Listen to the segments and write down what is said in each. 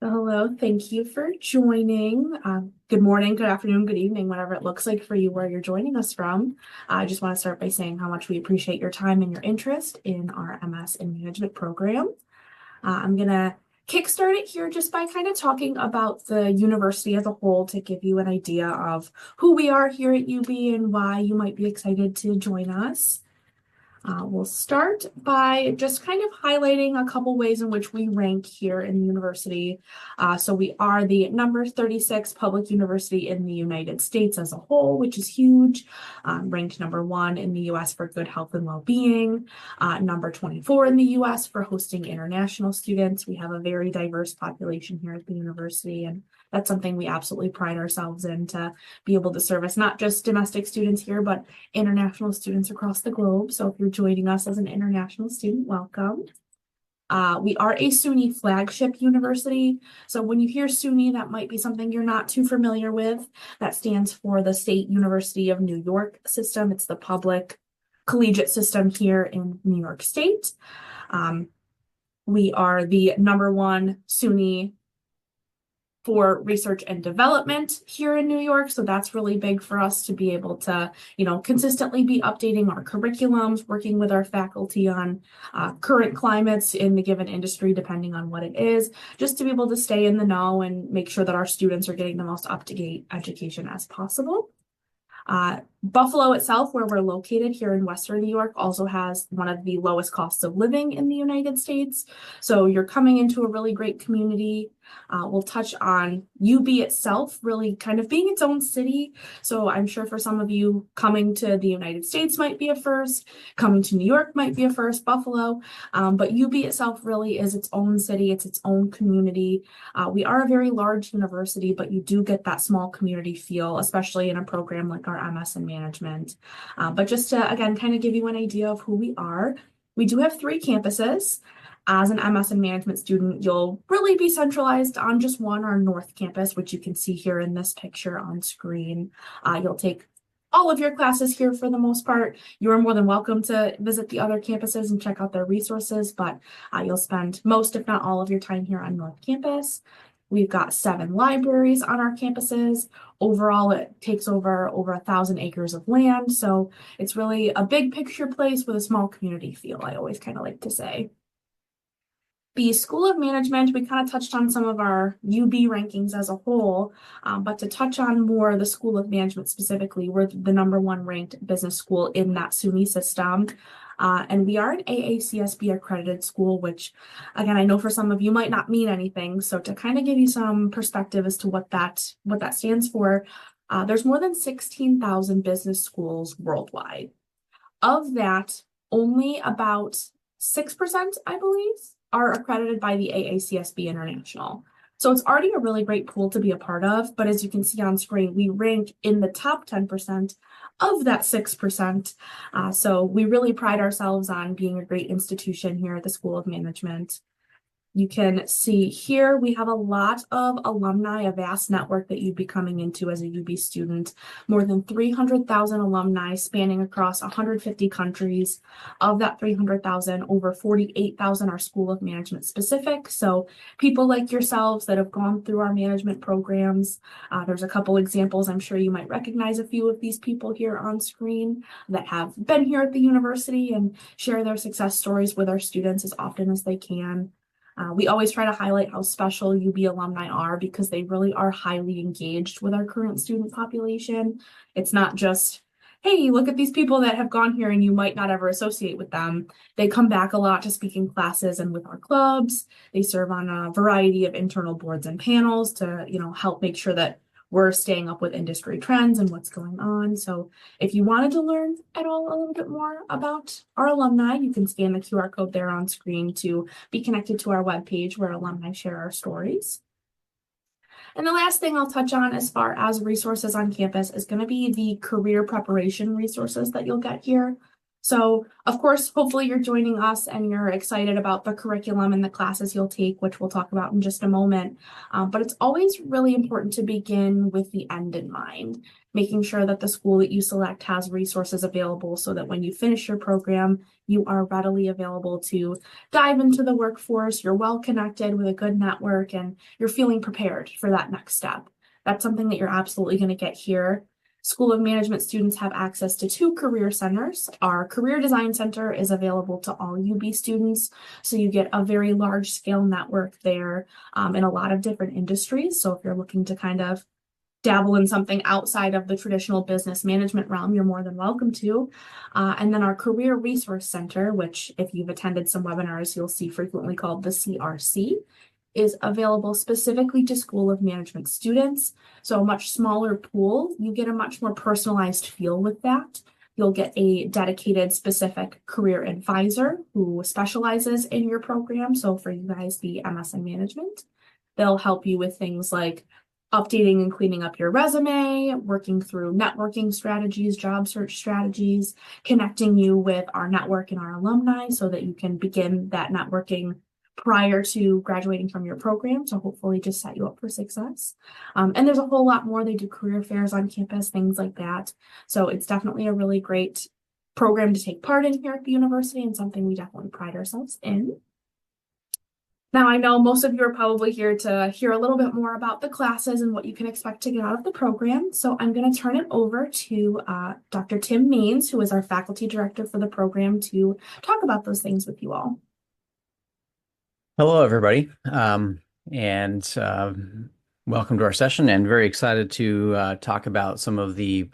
Hello, thank you for joining. Good morning, good afternoon, good evening, whatever it looks like for you where you're joining us from. I just want to start by saying how much we appreciate your time and your interest in our MS in Management program. I'm going to kickstart it here just by kind of talking about the university as a whole to give you an idea of who we are here at UB and why you might be excited to join us. We'll start by just kind of highlighting a couple ways in which we rank here in the university. So we are the number 36 public university in the United States as a whole, which is huge. Ranked number 1 in the US for good health and well-being. Number 24 in the US for hosting international students. We have a very diverse population here at the university, and that's something we absolutely pride ourselves in, to be able to service not just domestic students here, but international students across the globe. So if you're joining us as an international student, welcome. We are a SUNY flagship university. So when you hear SUNY, that might be something you're not too familiar with. That stands for the State University of New York system. It's the public collegiate system here in New York State. We are the number 1 SUNY for research and development here in New York. So that's really big for us to be able to, consistently be updating our curriculums, working with our faculty on current climates in the given industry, depending on what it is, just to be able to stay in the know and make sure that our students are getting the most up-to-date education as possible. Buffalo itself, where we're located here in Western New York, also has one of the lowest costs of living in the United States. So you're coming into a really great community. We'll touch on UB itself really kind of being its own city. So I'm sure for some of you, coming to the United States might be a first, coming to New York might be a first, Buffalo. But UB itself really is its own city, it's its own community. We are a very large university, but you do get that small community feel, especially in a program like our MS in Management. But just to, again, kind of give you an idea of who we are, we do have 3 campuses. As an MS in Management student, you'll really be centralized on just one, our North Campus, which you can see here in this picture on screen. You'll take all of your classes here for the most part. You are more than welcome to visit the other campuses and check out their resources, but you'll spend most, if not all, of your time here on North Campus. We've got 7 libraries on our campuses. Overall, it takes over 1,000 acres of land. So it's really a big picture place with a small community feel, I always kind of like to say. The School of Management, we kind of touched on some of our UB rankings as a whole, but to touch on more the School of Management specifically, we're the number 1 ranked business school in that SUNY system. And we are an AACSB accredited school, which, again, I know for some of you might not mean anything. So to kind of give you some perspective as to what that stands for, there's more than 16,000 business schools worldwide. Of that, only about 6%, I believe, are accredited by the AACSB International. So it's already a really great pool to be a part of, but as you can see on screen, we rank in the top 10% of that 6%. So we really pride ourselves on being a great institution here at the School of Management. You can see here we have a lot of alumni, a vast network that you'd be coming into as a UB student. More than 300,000 alumni spanning across 150 countries. Of that 300,000, over 48,000 are School of Management specific. So people like yourselves that have gone through our management programs. There's a couple examples. I'm sure you might recognize a few of these people here on screen that have been here at the university and share their success stories with our students as often as they can. We always try to highlight how special UB alumni are because they really are highly engaged with our current student population. It's not just, hey, look at these people that have gone here and you might not ever associate with them. They come back a lot to speak in classes and with our clubs. They serve on a variety of internal boards and panels to, help make sure that we're staying up with industry trends and what's going on. So if you wanted to learn at all a little bit more about our alumni, you can scan the QR code there on screen to be connected to our webpage where alumni share our stories. And the last thing I'll touch on as far as resources on campus is going to be the career preparation resources that you'll get here. So, of course, hopefully you're joining us and you're excited about the curriculum and the classes you'll take, which we'll talk about in just a moment. But it's always really important to begin with the end in mind, making sure that the school that you select has resources available so that when you finish your program, you are readily available to dive into the workforce, you're well connected with a good network, and you're feeling prepared for that next step. That's something that you're absolutely going to get here. School of Management students have access to two career centers. Our Career Design Center is available to all UB students, so you get a very large scale network there in a lot of different industries. So if you're looking to kind of dabble in something outside of the traditional business management realm, you're more than welcome to. And then our Career Resource Center, which if you've attended some webinars, you'll see frequently called the CRC, is available specifically to School of Management students. So a much smaller pool, you get a much more personalized feel with that. You'll get a dedicated specific career advisor who specializes in your program. So for you guys, the MS in management, they'll help you with things like updating and cleaning up your resume, working through networking strategies, job search strategies, connecting you with our network and our alumni so that you can begin that networking prior to graduating from your program to hopefully just set you up for success. And there's a whole lot more. They do career fairs on campus, things like that. So it's definitely a really great program to take part in here at the university and something we definitely pride ourselves in. Now, I know most of you are probably here to hear a little bit more about the classes and what you can expect to get out of the program. So I'm going to turn it over to Dr. Tim Maynes, who is our faculty director for the program, to talk about those things with you all. Hello, everybody, and welcome to our session. And very excited to talk about some of the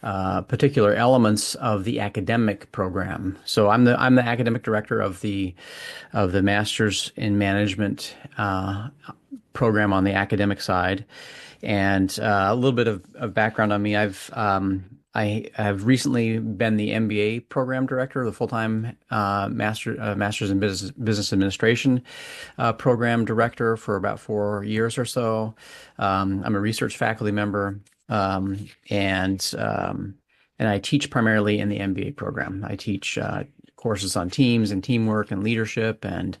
particular elements of the academic program. So I'm the academic director of the Master's in Management program on the academic side. And a little bit of background on me. I have recently been the MBA program director, the full-time Master's in Business Administration program director for about 4 years or so. I'm a research faculty member, and I teach primarily in the MBA program. I teach courses on teams and teamwork and leadership and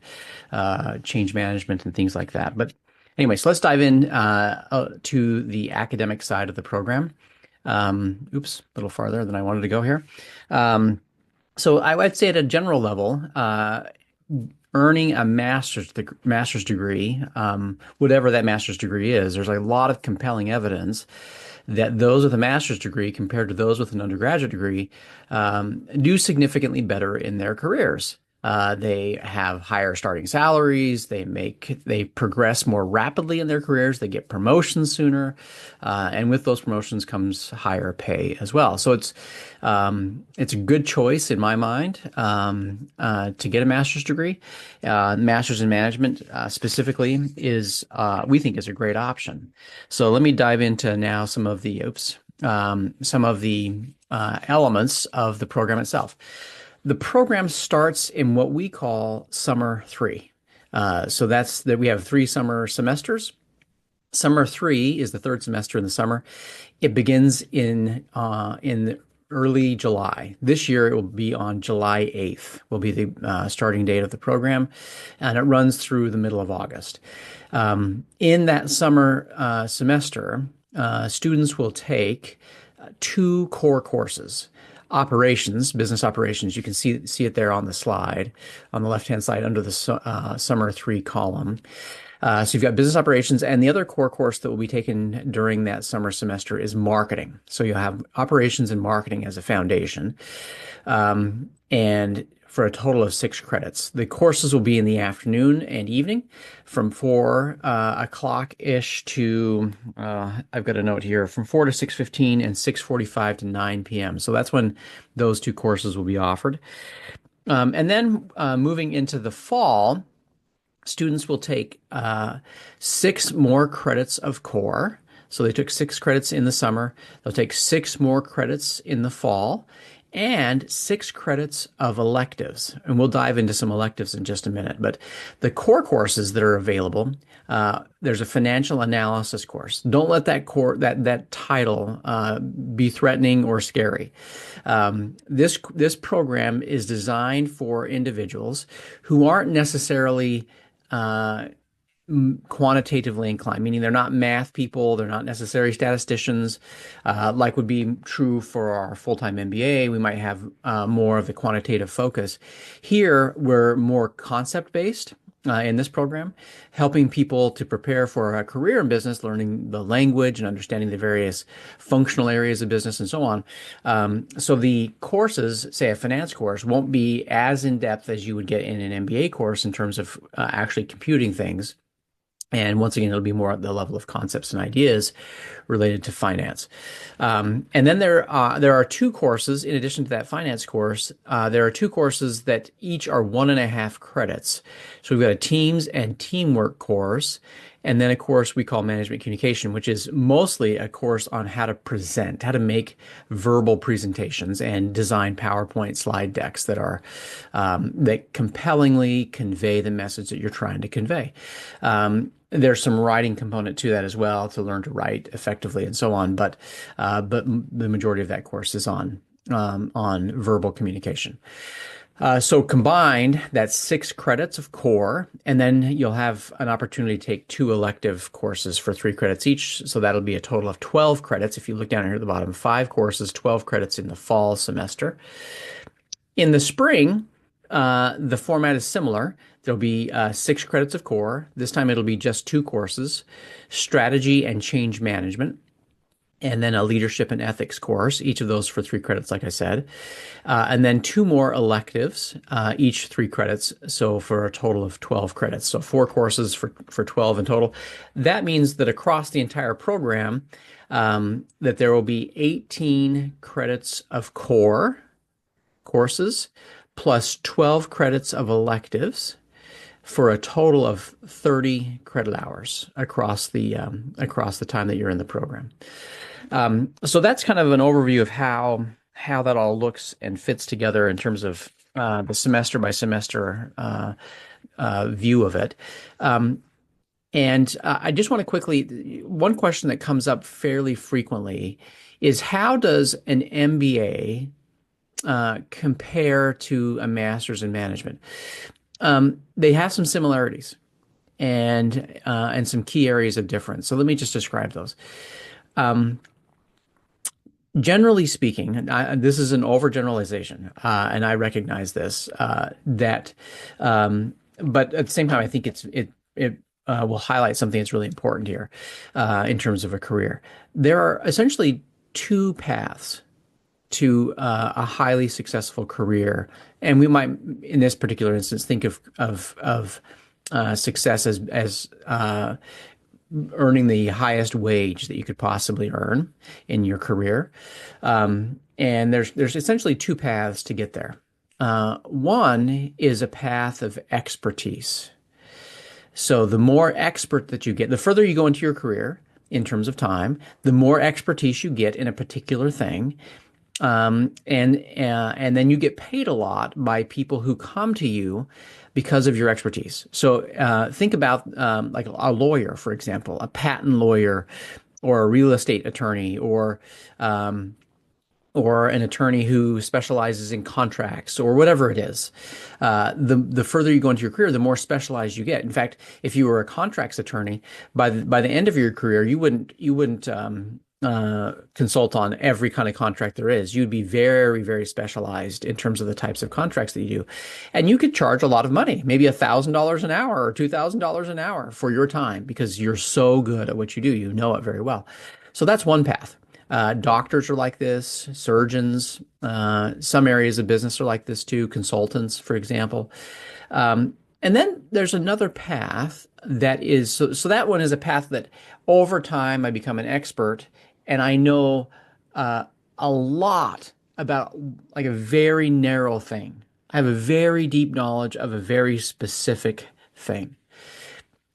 change management and things like that. But anyway, so let's dive in to the academic side of the program. Oops, a little farther than I wanted to go here. So I would say at a general level, earning a master's degree, whatever that master's degree is, there's a lot of compelling evidence that those with a master's degree compared to those with an undergraduate degree do significantly better in their careers. They have higher starting salaries. They progress more rapidly in their careers. They get promotions sooner, and with those promotions comes higher pay as well. So it's a good choice in my mind to get a master's degree. Master's in management specifically is we think is a great option. So let me dive into now some of the elements of the program itself. The program starts in what we call summer 3. So that's that we have 3 summer semesters. Summer 3 is the 3rd semester in the summer. It begins in early July. This year it will be on July 8th will be the starting date of the program, and it runs through the middle of August. In that summer semester, students will take 2 core courses. Business operations. You can see it there on the slide on the left-hand side under the summer 3 column. So you've got business operations, and the other core course that will be taken during that summer semester is marketing. So you'll have operations and marketing as a foundation, and for a total of 6 credits. The courses will be in the afternoon and evening from 4 o'clock-ish to, I've got a note here, from 4 to 6:15 and 6:45 to 9 p.m. So that's when those 2 courses will be offered. And then moving into the fall, students will take 6 more credits of core. So they took 6 credits in the summer. They'll take 6 more credits in the fall. and 6 credits of electives. And we'll dive into some electives in just a minute. But the core courses that are available, there's a financial analysis course. Don't let that title be threatening or scary. This program is designed for individuals who aren't necessarily quantitatively inclined, meaning they're not math people, they're not necessarily statisticians, like would be true for our full-time MBA. We might have more of the quantitative focus. Here, we're more concept-based in this program, helping people to prepare for a career in business, learning the language and understanding the various functional areas of business and so on. So the courses, say a finance course, won't be as in-depth as you would get in an MBA course in terms of actually computing things. And once again, it'll be more at the level of concepts and ideas related to finance. And then there are 2 courses in addition to that finance course. There are 2 courses that each are 1.5 credits. So we've got a teams and teamwork course, and then a course we call management communication, which is mostly a course on how to present, how to make verbal presentations and design PowerPoint slide decks that compellingly convey the message that you're trying to convey. There's some writing component to that as well to learn to write effectively and so on. But the majority of that course is on verbal communication. So combined, that's 6 credits of core, and then you'll have an opportunity to take 2 elective courses for 3 credits each. So that'll be a total of 12 credits. If you look down here at the bottom, 5 courses, 12 credits in the fall semester. In the spring, the format is similar. There'll be 6 credits of core. This time it'll be just 2 courses, strategy and change management, and then a leadership and ethics course, each of those for 3 credits, like I said. And then 2 more electives, each 3 credits. So for a total of 12 credits. So 4 courses for 12 in total. That means that across the entire program, that there will be 18 credits of core courses plus 12 credits of electives for a total of 30 credit hours across the time that you're in the program. So that's kind of an overview of how that all looks and fits together in terms of the semester by semester view of it. And I just want to quickly, one question that comes up fairly frequently is, how does an MBA compare to a master's in management? They have some similarities and some key areas of difference. So let me just describe those. Generally speaking, this is an overgeneralization, and I recognize this. But at the same time, I think it will highlight something that's really important here in terms of a career. There are essentially 2 paths to a highly successful career, and we might, in this particular instance, think of success as earning the highest wage that you could possibly earn in your career. And there's essentially 2 paths to get there. One is a path of expertise. So the more expert that you get, the further you go into your career in terms of time, the more expertise you get in a particular thing. And then you get paid a lot by people who come to you because of your expertise. So think about like a lawyer, for example, a patent lawyer, or a real estate attorney, or an attorney who specializes in contracts, or whatever it is. The further you go into your career, the more specialized you get. In fact, if you were a contracts attorney, by the end of your career, you wouldn't consult on every kind of contract there is. You'd be very, very specialized in terms of the types of contracts that you do. And you could charge a lot of money, maybe $1,000 an hour or $2,000 an hour for your time, because you're so good at what you do. You know it very well. So that's one path. Doctors are like this, surgeons, some areas of business are like this too, consultants, for example. And then there's another path that is, so that one is a path that over time I become an expert, and I know a lot about like a very narrow thing. I have a very deep knowledge of a very specific thing.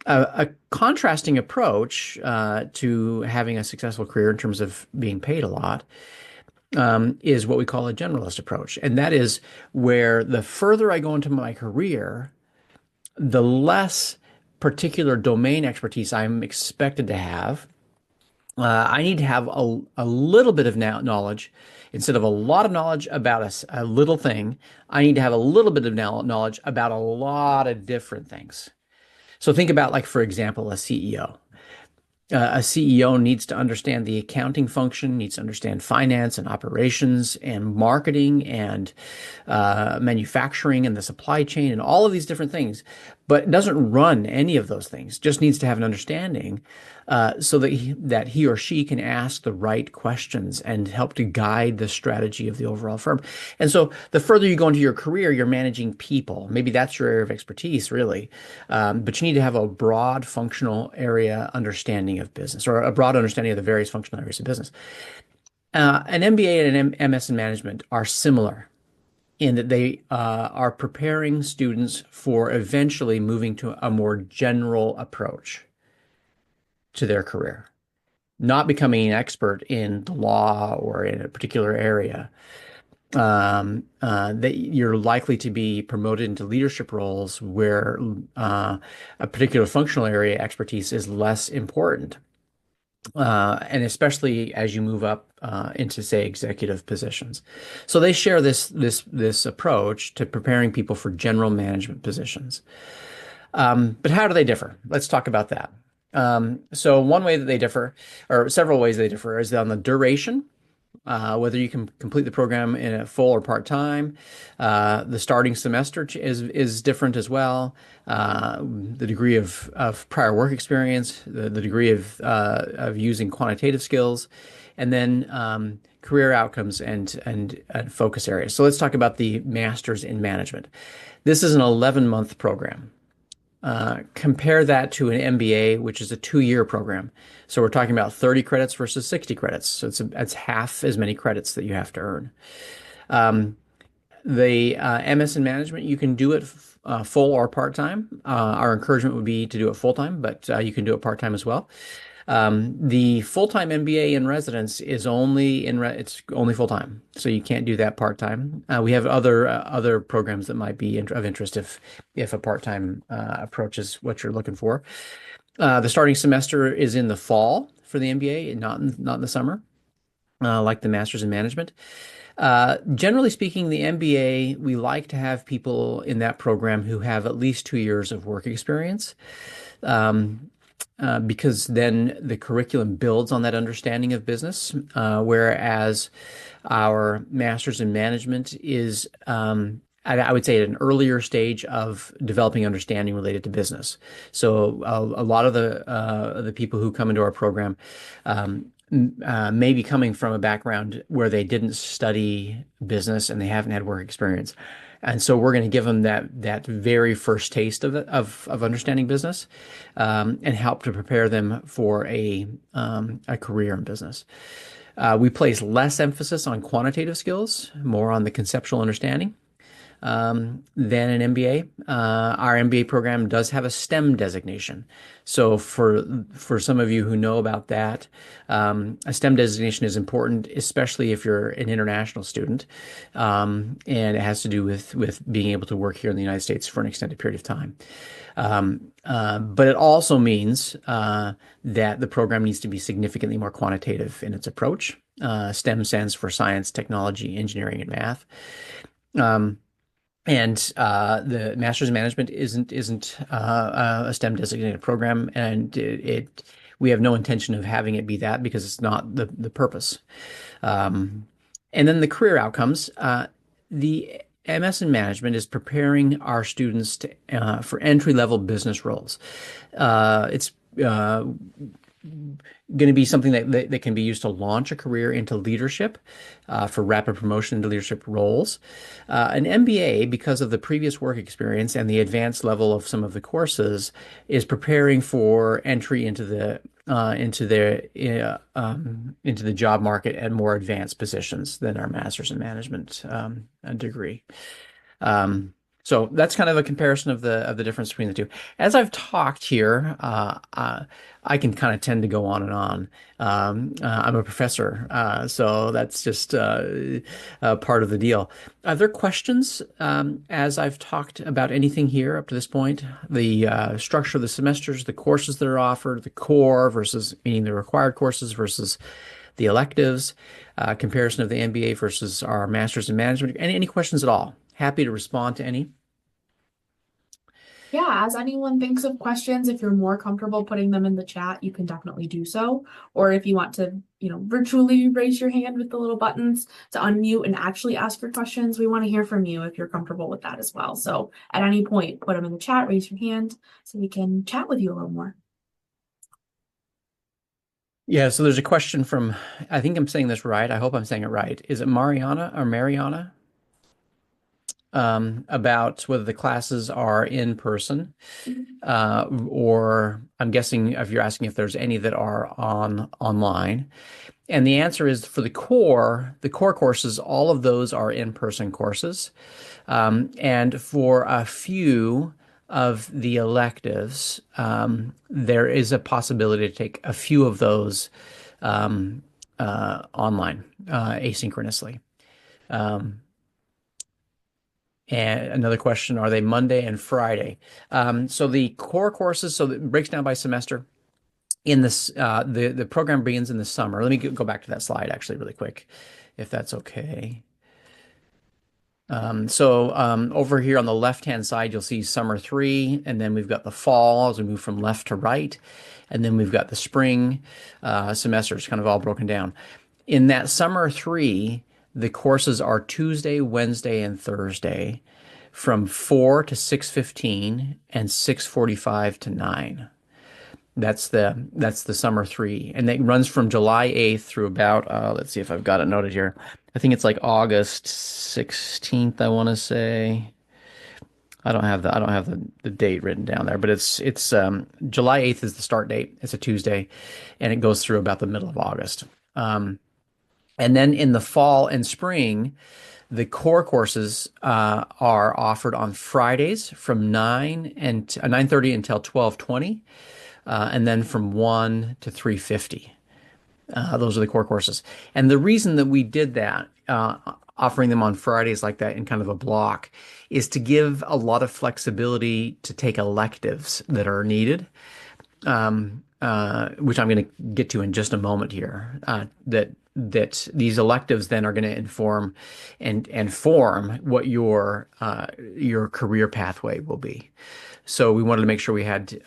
A contrasting approach to having a successful career in terms of being paid a lot is what we call a generalist approach. And that is where the further I go into my career, the less particular domain expertise I'm expected to have. I need to have a little bit of knowledge. Instead of a lot of knowledge about a little thing, I need to have a little bit of knowledge about a lot of different things. So think about, like, for example, a CEO. A CEO needs to understand the accounting function, needs to understand finance and operations and marketing and manufacturing and the supply chain and all of these different things, but doesn't run any of those things. Just needs to have an understanding so that he or she can ask the right questions and help to guide the strategy of the overall firm. And so the further you go into your career, you're managing people. Maybe that's your area of expertise, really. But you need to have a broad functional area understanding of business, or a broad understanding of the various functional areas of business. An MBA and an MS in management are similar in that they are preparing students for eventually moving to a more general approach to their career, not becoming an expert in the law or in a particular area. That you're likely to be promoted into leadership roles where a particular functional area expertise is less important. And especially as you move up into, say, executive positions. So they share this approach to preparing people for general management positions. But how do they differ? Let's talk about that. So one way that they differ, or several ways they differ, is on the duration. Whether you can complete the program in a full or part-time. The starting semester is different as well. The degree of prior work experience, the degree of using quantitative skills, and then career outcomes and focus areas. So let's talk about the Masters in Management. This is an 11-month program. Compare that to an MBA, which is a 2-year program. So we're talking about 30 credits versus 60 credits. So it's half as many credits that you have to earn. The MS in management, you can do it full or part-time. Our encouragement would be to do it full-time, but you can do it part-time as well. The full-time MBA in residence is it's only full-time, so you can't do that part-time. We have other programs that might be of interest if a part-time approach is what you're looking for. The starting semester is in the fall for the MBA, not in the summer, like the Masters in Management. Generally speaking, the MBA, we like to have people in that program who have at least 2 years of work experience. Because then the curriculum builds on that understanding of business, whereas our Master's in Management is, I would say, at an earlier stage of developing understanding related to business. So a lot of the people who come into our program may be coming from a background where they didn't study business and they haven't had work experience. And so we're going to give them that very first taste of understanding business, and help to prepare them for a career in business. We place less emphasis on quantitative skills, more on the conceptual understanding than an MBA. Our MBA program does have a STEM designation. So for some of you who know about that, a STEM designation is important, especially if you're an international student, and it has to do with being able to work here in the United States for an extended period of time. But it also means that the program needs to be significantly more quantitative in its approach. STEM stands for science, technology, engineering, and math. And the Master's in Management isn't a STEM designated program, and we have no intention of having it be that because it's not the purpose. And then the career outcomes. The MS in Management is preparing our students for entry-level business roles. It's going to be something that can be used to launch a career into leadership, for rapid promotion into leadership roles. An MBA, because of the previous work experience and the advanced level of some of the courses, is preparing for entry into the job market at more advanced positions than our Master's in Management degree. So that's kind of a comparison of the difference between the two. As I've talked here, I can kind of tend to go on and on. I'm a professor, so that's just part of the deal. Are there questions as I've talked about anything here up to this point? The structure of the semesters, the courses that are offered, the core versus meaning the required courses versus the electives, comparison of the MBA versus our master's in management. Any questions at all? Happy to respond to any. Yeah, as anyone thinks of questions, if you're more comfortable putting them in the chat, you can definitely do so. Or if you want to, virtually raise your hand with the little buttons to unmute and actually ask your questions, we want to hear from you if you're comfortable with that as well. So at any point, put them in the chat, raise your hand so we can chat with you a little more. Yeah, so there's a question from, I think I'm saying this right. I hope I'm saying it right. Is it Mariana or Mariana? About whether the classes are in person, or I'm guessing if you're asking if there's any that are online. And the answer is for the core courses, all of those are in-person courses. And for a few of the electives, there is a possibility to take a few of those online, asynchronously. Um, and another question, are they Monday and Friday? So the core courses, so it breaks down by semester. In this, the program begins in the summer. Let me go back to that slide actually really quick, if that's okay. Over here on the left-hand side, you'll see summer 3, and then we've got the fall as we move from left to right, and then we've got the spring semesters kind of all broken down. In that summer 3, the courses are Tuesday, Wednesday, and Thursday from 4 to 6:15 and 6:45 to 9. That's the summer 3, and it runs from July 8th through about let's see if I've got it noted here. I think it's like August 16th, I want to say. I don't have the date written down there, but it's July 8th is the start date. It's a Tuesday, and it goes through about the middle of August. And then in the fall and spring, the core courses are offered on Fridays from 9:30 until 12:20, and then from 1 to 3:50. Those are the core courses. And the reason that we did that, offering them on Fridays like that in kind of a block, is to give a lot of flexibility to take electives that are needed, which I'm going to get to in just a moment here. That these electives then are going to inform and form what your career pathway will be. So we wanted to make sure we had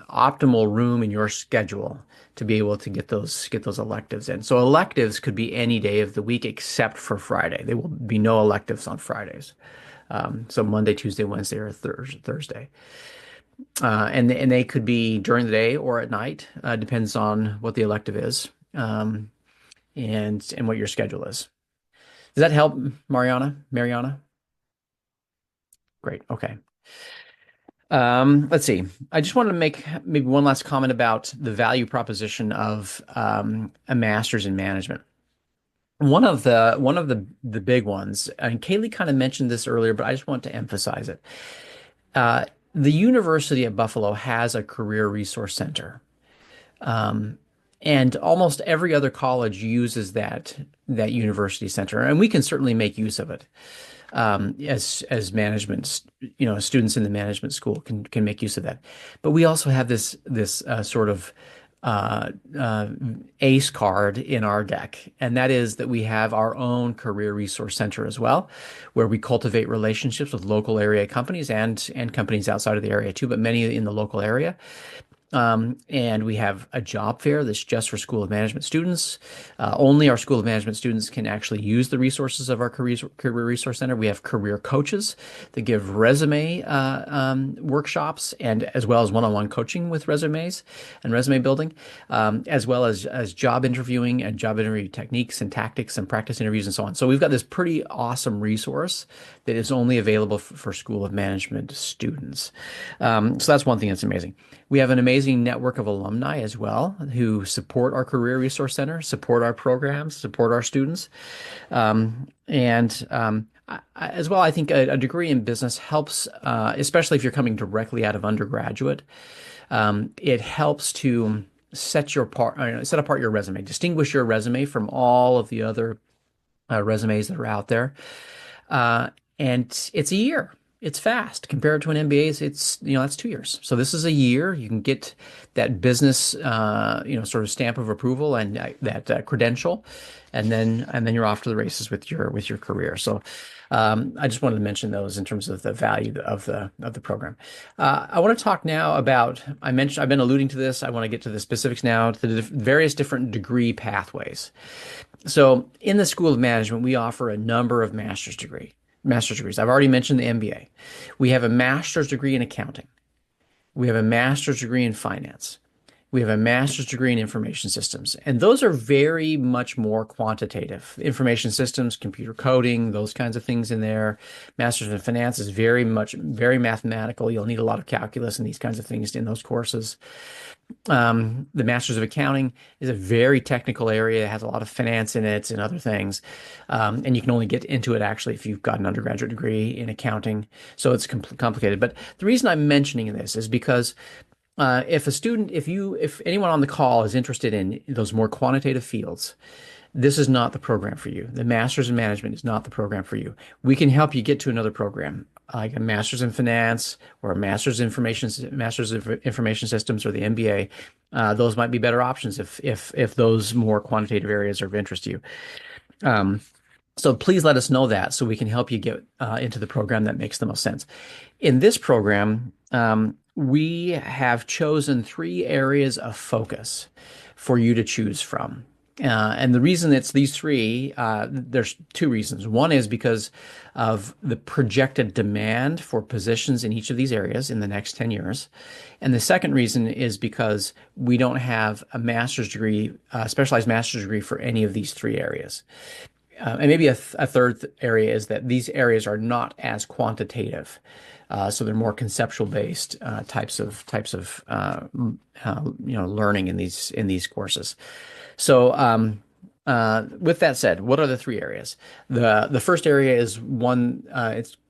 optimal room in your schedule to be able to get those electives in. So electives could be any day of the week except for Friday. There will be no electives on Fridays. So Monday, Tuesday, Wednesday, or Thursday. And they could be during the day or at night. Depends on what the elective is, and what your schedule is. Does that help, Mariana? Mariana? Great. Okay. Let's see. I just wanted to make maybe one last comment about the value proposition of a master's in management. One of the big ones, and Kaylee kind of mentioned this earlier, but I just want to emphasize it. The University at Buffalo has a career resource center, and almost every other college uses that university center, and we can certainly make use of it. As management, students in the management school can make use of that. But we also have this sort of ace card in our deck, and that is that we have our own career resource center as well, where we cultivate relationships with local area companies and companies outside of the area too, but many in the local area. And we have a job fair that's just for School of Management students. Only our School of Management students can actually use the resources of our career resource center. We have career coaches that give resume workshops, and as well as one-on-one coaching with resumes and resume building, as well as job interviewing and job interview techniques and tactics and practice interviews and so on. So we've got this pretty awesome resource that is only available for School of Management students. So that's one thing that's amazing. We have an amazing network of alumni as well who support our Career Resource Center, support our programs, support our students. And As well, I think a degree in business helps, especially if you're coming directly out of undergraduate. It helps to set apart your resume, distinguish your resume from all of the other resumes that are out there. Uh, and it's a year. It's fast compared to an MBA. That's 2 years. So this is a year. You can get that business, sort of stamp of approval and that credential, and then you're off to the races with your career. So I just wanted to mention those in terms of the value of the program. I want to talk now about. I've been alluding to this. I want to get to the specifics now, to the various different degree pathways. So in the School of Management, we offer a number of master's degrees. I've already mentioned the MBA. We have a master's degree in accounting. We have a master's degree in finance. We have a master's degree in information systems. And those are very much more quantitative. Information systems, computer coding, those kinds of things in there. Master's in finance is very mathematical. You'll need a lot of calculus and these kinds of things in those courses. The Masters of Accounting is a very technical area. It has a lot of finance in it and other things. And you can only get into it actually if you've got an undergraduate degree in accounting. So it's complicated. But the reason I'm mentioning this is because if anyone on the call is interested in those more quantitative fields, this is not the program for you. The Master's in Management is not the program for you. We can help you get to another program, like a Master's in Finance or a Master's of Information Systems or the MBA. Those might be better options if those more quantitative areas are of interest to you. So please let us know that so we can help you get into the program that makes the most sense. In this program, we have chosen 3 areas of focus for you to choose from. And the reason it's these 3, there's 2 reasons. One is because of the projected demand for positions in each of these areas in the next 10 years. And the second reason is because we don't have a master's degree, specialized master's degree for any of these 3 areas. And maybe a third area is that these areas are not as quantitative. So they're more conceptual based types of learning in these courses. So with that said, what are the 3 areas? The first area is one,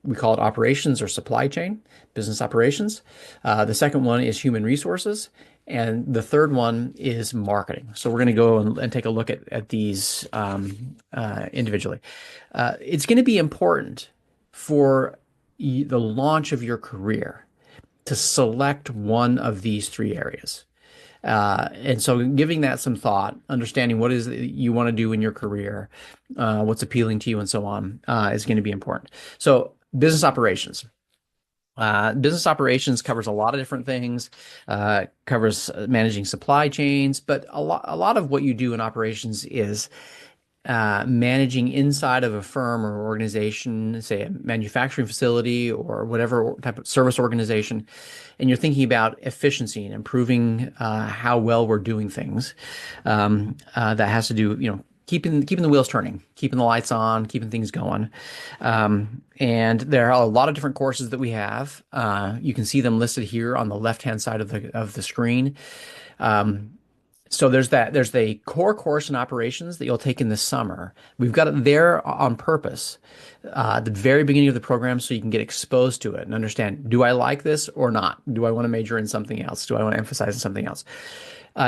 we call it operations or supply chain, business operations. The second one is human resources. And the third one is marketing. So we're going to go and take a look at these individually. It's going to be important for the launch of your career to select one of these 3 areas. And so giving that some thought, understanding what is it you want to do in your career, what's appealing to you and so on, is going to be important. So business operations. Business operations covers a lot of different things, covers managing supply chains, but a lot of what you do in operations is managing inside of a firm or organization, say a manufacturing facility or whatever type of service organization, and you're thinking about efficiency and improving how well we're doing things. That has to do, keeping the wheels turning, keeping the lights on, keeping things going. And there are a lot of different courses that we have. You can see them listed here on the left-hand side of the screen. So there's the core course in operations that you'll take in the summer. We've got it there on purpose at the very beginning of the program so you can get exposed to it and understand, do I like this or not? Do I want to major in something else? Do I want to emphasize in something else?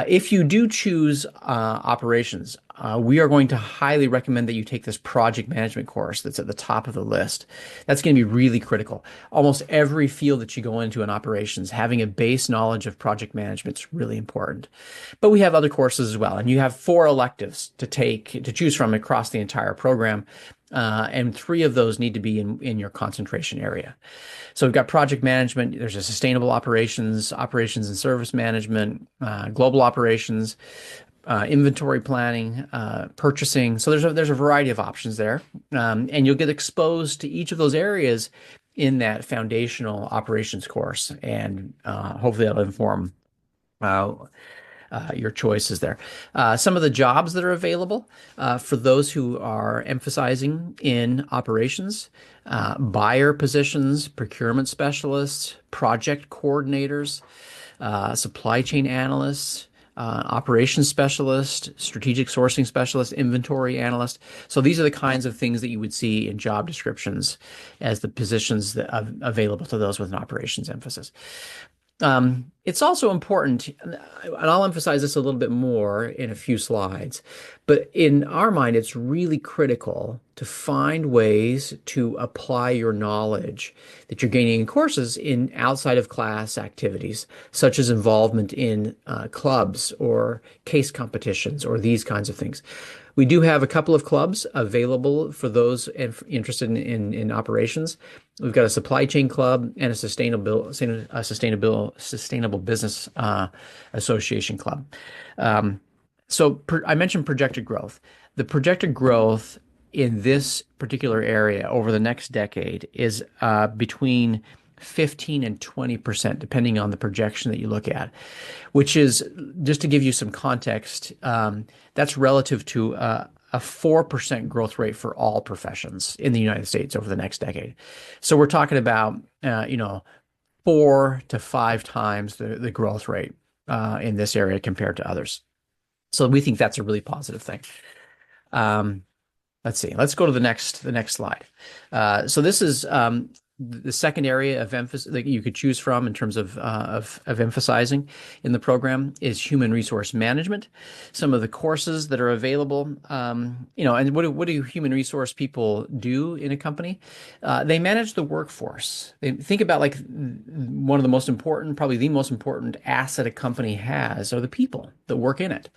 If you do choose operations, we are going to highly recommend that you take this project management course that's at the top of the list. That's going to be really critical. Almost every field that you go into in operations, having a base knowledge of project management is really important. But we have other courses as well, and you have 4 electives to choose from across the entire program. And 3 of those need to be in your concentration area. So we've got project management, there's a sustainable operations and service management, global operations, inventory planning, purchasing. So there's a variety of options there. And you'll get exposed to each of those areas in that foundational operations course. And hopefully that'll inform your choices there. Some of the jobs that are available for those who are emphasizing in operations, buyer positions, procurement specialists, project coordinators, supply chain analysts, operations specialist, strategic sourcing specialist, inventory analyst. So these are the kinds of things that you would see in job descriptions as the positions that are available to those with an operations emphasis. It's also important, and I'll emphasize this a little bit more in a few slides, but in our mind, it's really critical to find ways to apply your knowledge that you're gaining in courses in outside of class activities, such as involvement in clubs or case competitions or these kinds of things. We do have a couple of clubs available for those interested in operations. We've got a supply chain club and a sustainable business association club. I mentioned projected growth. The projected growth in this particular area over the next decade is between 15 and 20%, depending on the projection that you look at, which is, just to give you some context, that's relative to a 4% growth rate for all professions in the United States over the next decade. So we're talking about, 4 to 5 times the growth rate in this area compared to others. So we think that's a really positive thing. Let's see. Let's go to the next slide. So this is the second area of emphasis that you could choose from in terms of emphasizing in the program is human resource management. Some of the courses that are available, and what do human resource people do in a company? They manage the workforce. They think about like one of the most important, probably the most important asset a company has are the people that work in it.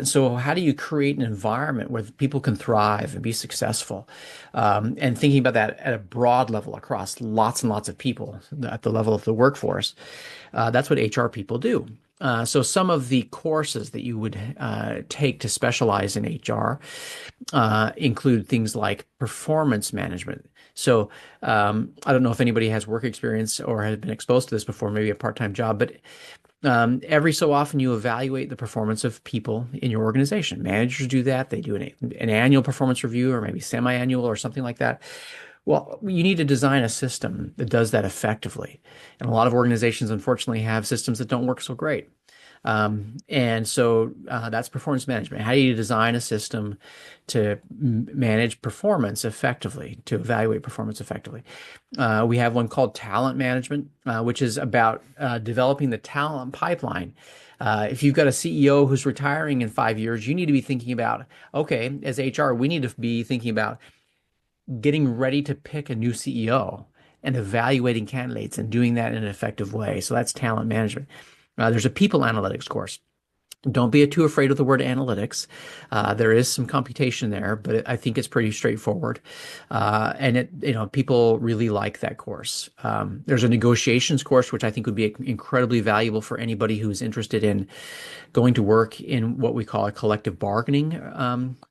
So how do you create an environment where people can thrive and be successful? And thinking about that at a broad level across lots and lots of people at the level of the workforce, that's what HR people do. So some of the courses that you would take to specialize in HR include things like performance management. So I don't know if anybody has work experience or has been exposed to this before, maybe a part-time job, but every so often you evaluate the performance of people in your organization. Managers do that. They do an annual performance review or maybe semi-annual or something like that. Well, you need to design a system that does that effectively. And a lot of organizations, unfortunately, have systems that don't work so great. And so that's performance management. How do you design a system to manage performance effectively, to evaluate performance effectively? We have one called talent management, which is about developing the talent pipeline. If you've got a CEO who's retiring in 5 years, you need to be thinking about, okay, as HR, we need to be thinking about getting ready to pick a new CEO and evaluating candidates and doing that in an effective way. So that's talent management. There's a people analytics course. Don't be too afraid of the word analytics. There is some computation there, but I think it's pretty straightforward. And people really like that course. There's a negotiations course, which I think would be incredibly valuable for anybody who's interested in going to work in what we call a collective bargaining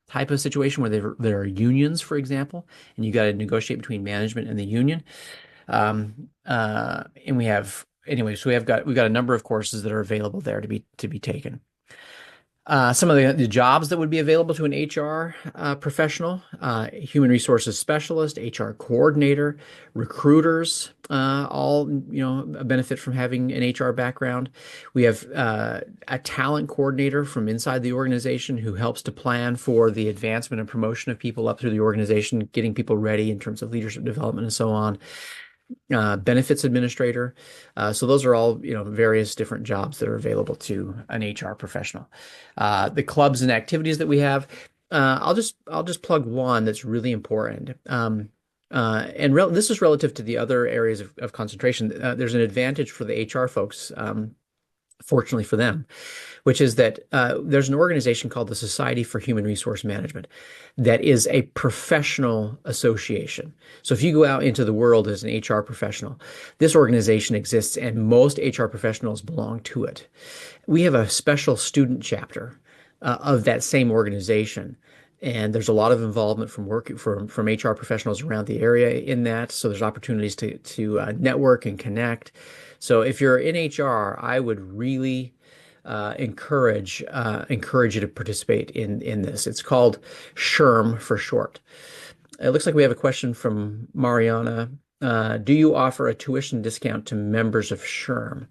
type of situation where there are unions, for example, and you got to negotiate between management and the union. And so we've got a number of courses that are available there to be taken. Some of the jobs that would be available to an HR professional, human resources specialist, HR coordinator, recruiters, all benefit from having an HR background. We have a talent coordinator from inside the organization who helps to plan for the advancement and promotion of people up through the organization, getting people ready in terms of leadership development and so on. Benefits administrator. So those are all, various different jobs that are available to an HR professional. The clubs and activities that we have, I'll just plug one that's really important. This is relative to the other areas of concentration. There's an advantage for the HR folks, fortunately for them, which is that there's an organization called the Society for Human Resource Management that is a professional association. So if you go out into the world as an HR professional, this organization exists and most HR professionals belong to it. We have a special student chapter of that same organization. And there's a lot of involvement from HR professionals around the area in that. So there's opportunities to network and connect. So if you're in HR, I would really encourage you to participate in this. It's called SHRM for short. It looks like we have a question from Mariana. Do you offer a tuition discount to members of SHRM?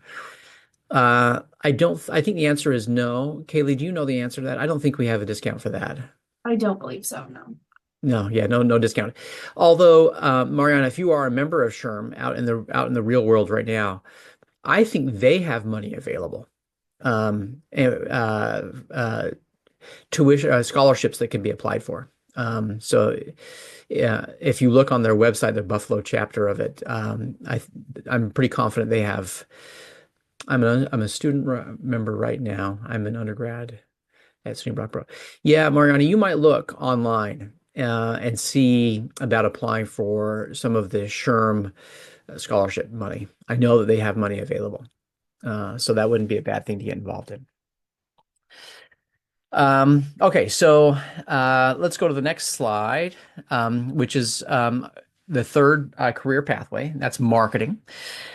I think the answer is no. Kaylee, do you know the answer to that? I don't think we have a discount for that. I don't believe so, no. No, yeah, no discount. Although, Mariana, if you are a member of SHRM out in the real world right now, I think they have money available. Um, and, tuition scholarships that can be applied for. So yeah, if you look on their website, the Buffalo chapter of it, I'm pretty confident they have. I'm a student member right now. I'm an undergrad at SUNY Brockborough. Yeah, Mariana, you might look online and see about applying for some of the SHRM scholarship money. I know that they have money available, so that wouldn't be a bad thing to get involved in. Okay, so let's go to the next slide, which is the third career pathway. That's marketing.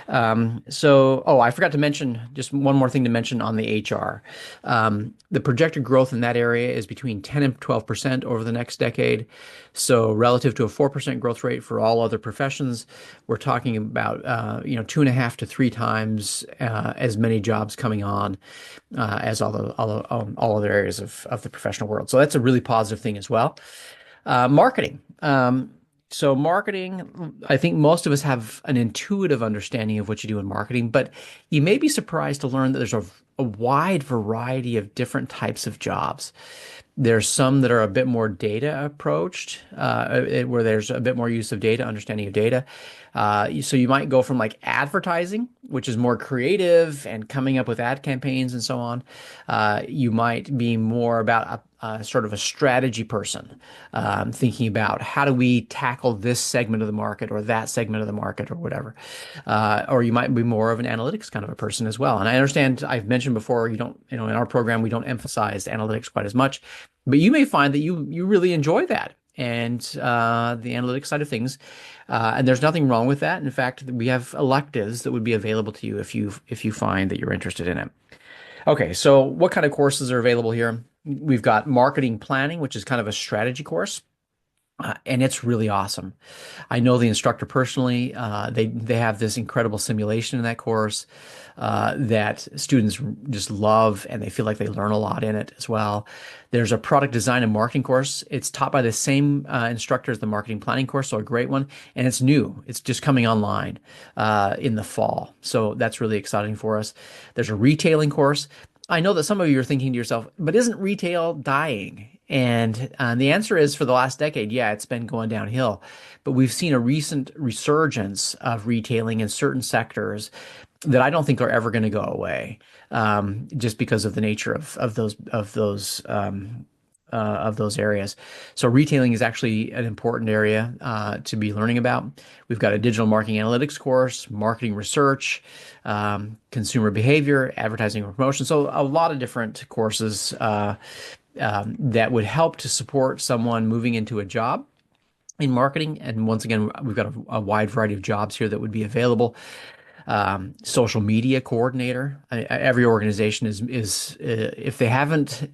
Oh, I forgot to mention just one more thing to mention on the HR. The projected growth in that area is between 10 and 12% over the next decade. So relative to a 4% growth rate for all other professions, we're talking about 2.5 to 3 times as many jobs coming on as all other areas of the professional world. So that's a really positive thing as well. Marketing. So marketing, I think most of us have an intuitive understanding of what you do in marketing, but you may be surprised to learn that there's a wide variety of different types of jobs. There's some that are a bit more data approached, where there's a bit more use of data, understanding of data. So you might go from like advertising, which is more creative and coming up with ad campaigns and so on. You might be more about a sort of a strategy person, thinking about how do we tackle this segment of the market or that segment of the market or whatever. Or you might be more of an analytics kind of a person as well. And I understand I've mentioned before, in our program, we don't emphasize analytics quite as much, but you may find that you really enjoy that and the analytics side of things. And there's nothing wrong with that. In fact, we have electives that would be available to you if you find that you're interested in it. Okay, so what kind of courses are available here? We've got marketing planning, which is kind of a strategy course. And it's really awesome. I know the instructor personally. They have this incredible simulation in that course that students just love, and they feel like they learn a lot in it as well. There's a product design and marketing course. It's taught by the same instructor as the marketing planning course, so a great one. And it's new. It's just coming online in the fall, so that's really exciting for us. There's a retailing course. I know that some of you are thinking to yourself, but isn't retail dying? And the answer is for the last decade, yeah, it's been going downhill. But we've seen a recent resurgence of retailing in certain sectors that I don't think are ever going to go away, just because of the nature of those areas. So retailing is actually an important area to be learning about. We've got a digital marketing analytics course, marketing research, consumer behavior, advertising and promotion. So a lot of different courses that would help to support someone moving into a job in marketing. And once again, we've got a wide variety of jobs here that would be available. Social media coordinator. Every organization is if they haven't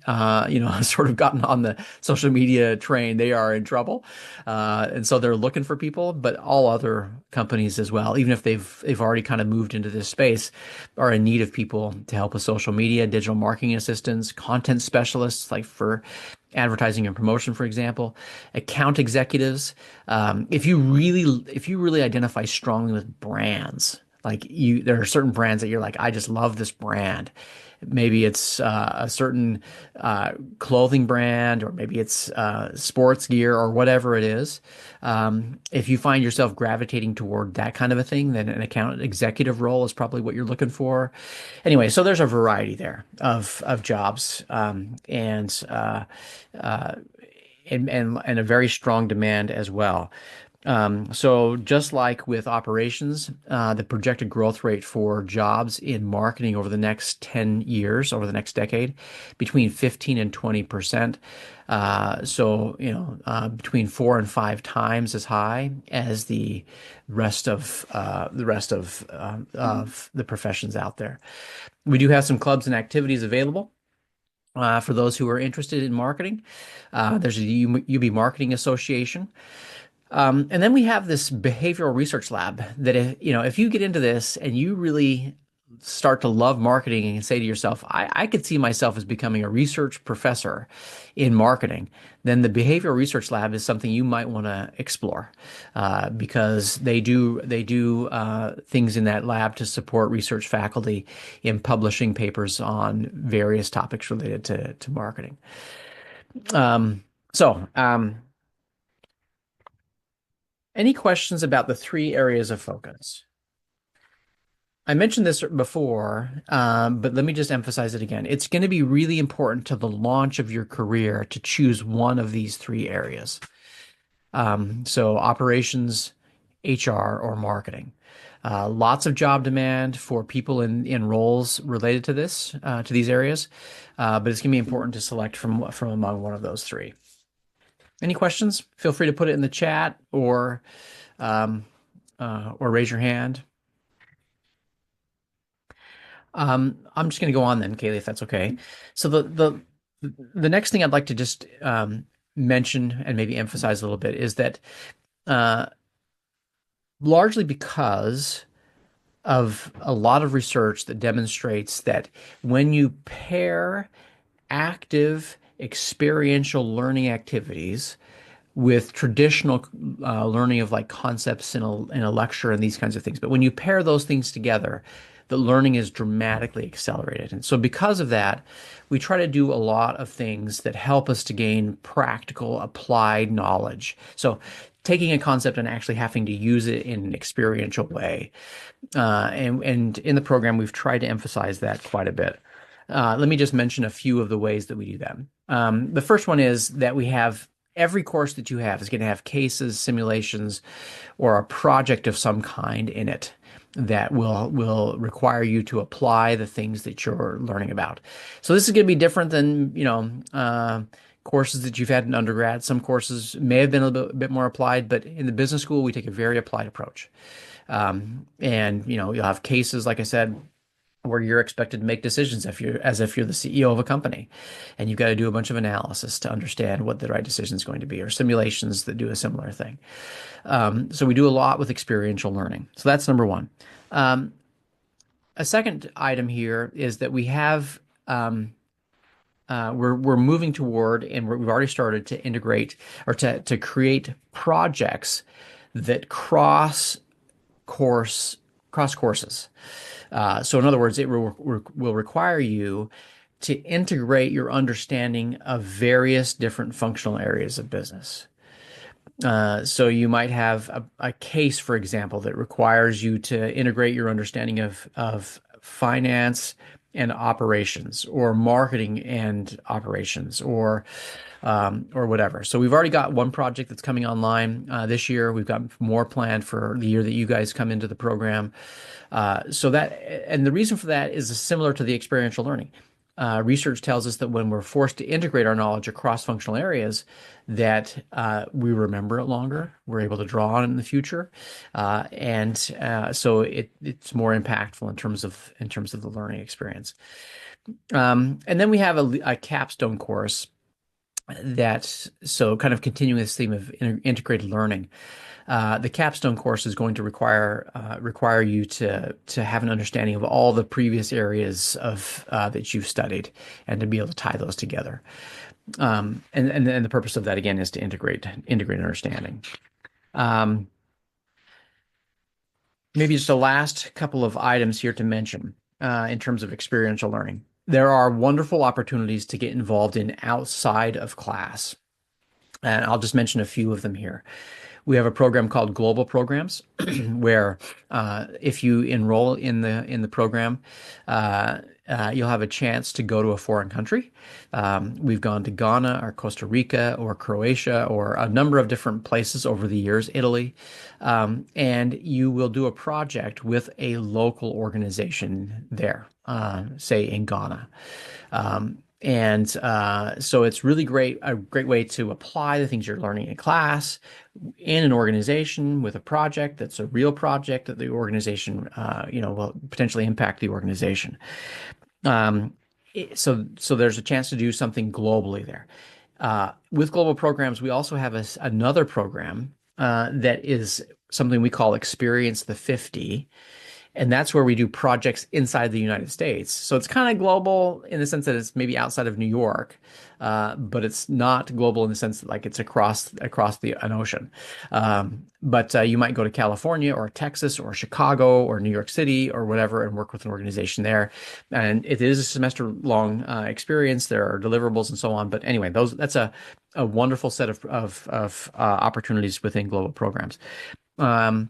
sort of gotten on the social media train, they are in trouble, and so they're looking for people. But all other companies as well, even if they've already kind of moved into this space, are in need of people to help with social media, digital marketing assistants, content specialists, like for advertising and promotion, for example, account executives. If you really identify strongly with brands, there are certain brands that you're like, I just love this brand. Maybe it's a certain clothing brand, or maybe it's sports gear or whatever it is. If you find yourself gravitating toward that kind of a thing, then an account executive role is probably what you're looking for. Anyway, so there's a variety there of jobs, and a very strong demand as well. So just like with operations, the projected growth rate for jobs in marketing over the next 10 years, over the next decade, between 15 and 20%. Between 4 and 5 times as high as the rest of the professions out there. We do have some clubs and activities available. For those who are interested in marketing, there's a UB Marketing Association. And then we have this behavioral research lab that if you get into this and you really start to love marketing and say to yourself, I could see myself as becoming a research professor in marketing, then the behavioral research lab is something you might want to explore, because they do things in that lab to support research faculty in publishing papers on various topics related to marketing. Um, so, any questions about the three areas of focus? I mentioned this before, but let me just emphasize it again. It's going to be really important to the launch of your career to choose one of these three areas. So operations, HR, or marketing. Lots of job demand for people in roles related to this, to these areas, but it's going to be important to select from among one of those three. Any questions? Feel free to put it in the chat um, or raise your hand. I'm just going to go on then, Kaylee, if that's okay. So the next thing I'd like to just mention and maybe emphasize a little bit is that uh, largely because of a lot of research that demonstrates that when you pair active experiential learning activities with traditional learning of like concepts in a lecture and these kinds of things. But when you pair those things together, the learning is dramatically accelerated. And so because of that, we try to do a lot of things that help us to gain practical applied knowledge. So taking a concept and actually having to use it in an experiential way. And in the program, we've tried to emphasize that quite a bit. Let me just mention a few of the ways that we do that. The first one is that we have every course that you have is going to have cases, simulations, or a project of some kind in it that will require you to apply the things that you're learning about. So this is going to be different than, courses that you've had in undergrad. Some courses may have been a bit more applied, but in the business school, we take a very applied approach. And you'll have cases, like I said, where you're expected to make decisions as if you're the CEO of a company, and you've got to do a bunch of analysis to understand what the right decision is going to be, or simulations that do a similar thing. So we do a lot with experiential learning. So that's number one. A second item here is that we have we're moving toward, and we've already started to integrate or to create projects that cross courses. So in other words, it will require you to integrate your understanding of various different functional areas of business. So you might have a case, for example, that requires you to integrate your understanding of finance and operations, or marketing and operations, or whatever. So we've already got one project that's coming online this year. We've got more planned for the year that you guys come into the program. And the reason for that is similar to the experiential learning. Research tells us that when we're forced to integrate our knowledge across functional areas, that we remember it longer. We're able to draw on it in the future, so it's more impactful in terms of the learning experience. And then we have a capstone course so kind of continuing this theme of integrated learning. The capstone course is going to require you to have an understanding of all the previous areas of that you've studied, and to be able to tie those together. And the purpose of that again is to integrate understanding. Maybe just a last couple of items here to mention in terms of experiential learning. There are wonderful opportunities to get involved in outside of class, and I'll just mention a few of them here. We have a program called Global Programs, where if you enroll in the program, you'll have a chance to go to a foreign country. We've gone to Ghana or Costa Rica or Croatia or a number of different places over the years, Italy, and you will do a project with a local organization there, say in Ghana. So it's really a great way to apply the things you're learning in class in an organization with a project that's a real project that the organization, will potentially impact the organization. So there's a chance to do something globally there. With global programs, we also have another program that is something we call Experience the 50. And that's where we do projects inside the United States. So it's kind of global in the sense that it's maybe outside of New York, but it's not global in the sense that like it's across an ocean. But you might go to California or Texas or Chicago or New York City or whatever and work with an organization there. And it is a semester long experience. There are deliverables and so on. But anyway, that's a wonderful set of opportunities within global programs. Um,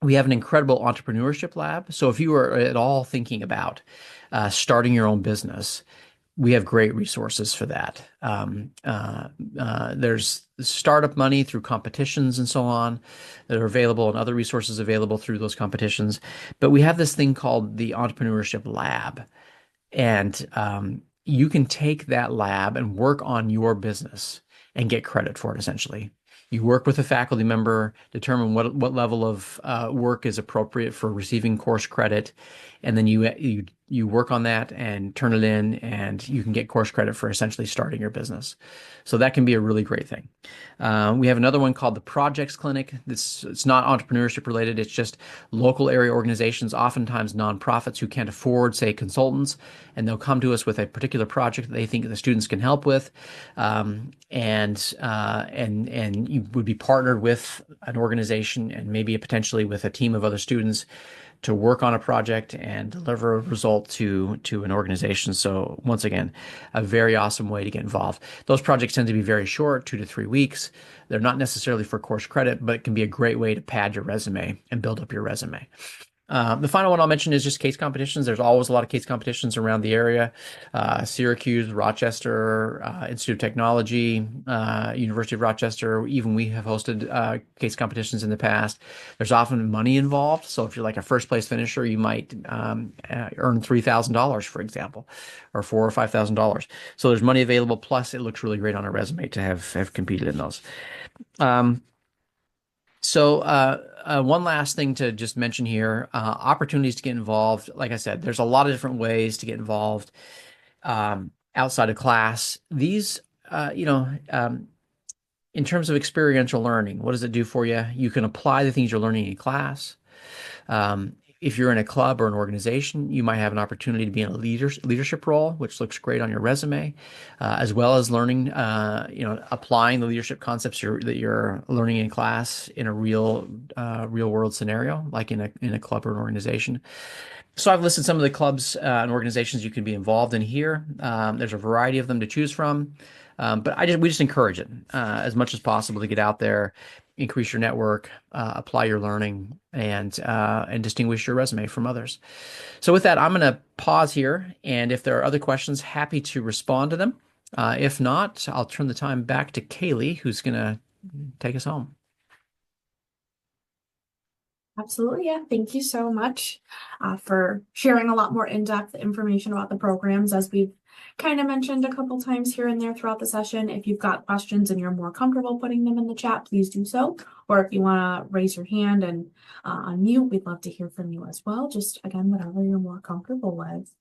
we have an incredible entrepreneurship lab. So if you are at all thinking about starting your own business, we have great resources for that. There's startup money through competitions and so on that are available, and other resources available through those competitions. But we have this thing called the Entrepreneurship Lab. And you can take that lab and work on your business and get credit for it, essentially. You work with a faculty member, determine what level of work is appropriate for receiving course credit, and then you work on that and turn it in, and you can get course credit for essentially starting your business. So that can be a really great thing. We have another one called the Projects Clinic. It's not entrepreneurship related. It's just local area organizations, oftentimes nonprofits who can't afford, say, consultants, and they'll come to us with a particular project that they think the students can help with, and you would be partnered with an organization and maybe potentially with a team of other students to work on a project and deliver a result to an organization. So once again, a very awesome way to get involved. Those projects tend to be very short, 2 to 3 weeks. They're not necessarily for course credit, but it can be a great way to pad your resume and build up your resume. The final one I'll mention is just case competitions. There's always a lot of case competitions around the area. Syracuse, Rochester, Institute of Technology, University of Rochester. Even we have hosted case competitions in the past. There's often money involved. So if you're like a first place finisher, you might earn $3,000, for example, or $4,000 or $5,000. So there's money available. Plus, it looks really great on a resume to have competed in those. Um, One last thing to just mention here, opportunities to get involved. Like I said, there's a lot of different ways to get involved outside of class. These, in terms of experiential learning, what does it do for you? You can apply the things you're learning in class. If you're in a club or an organization, you might have an opportunity to be in a leadership role, which looks great on your resume, as well as learning, applying the leadership concepts that you're learning in class in a real world scenario, like in a club or an organization. So I've listed some of the clubs and organizations you can be involved in here. There's a variety of them to choose from, but we just encourage it as much as possible to get out there, increase your network, apply your learning, and distinguish your resume from others. So with that, I'm going to pause here, and if there are other questions, happy to respond to them. If not, I'll turn the time back to Kaylee, who's going to take us home. Absolutely. Yeah. Thank you so much for sharing a lot more in-depth information about the programs, as we've kind of mentioned a couple times here and there throughout the session. If you've got questions and you're more comfortable putting them in the chat, please do so. Or if you want to raise your hand and unmute, we'd love to hear from you as well. Just again, whatever you're more comfortable with.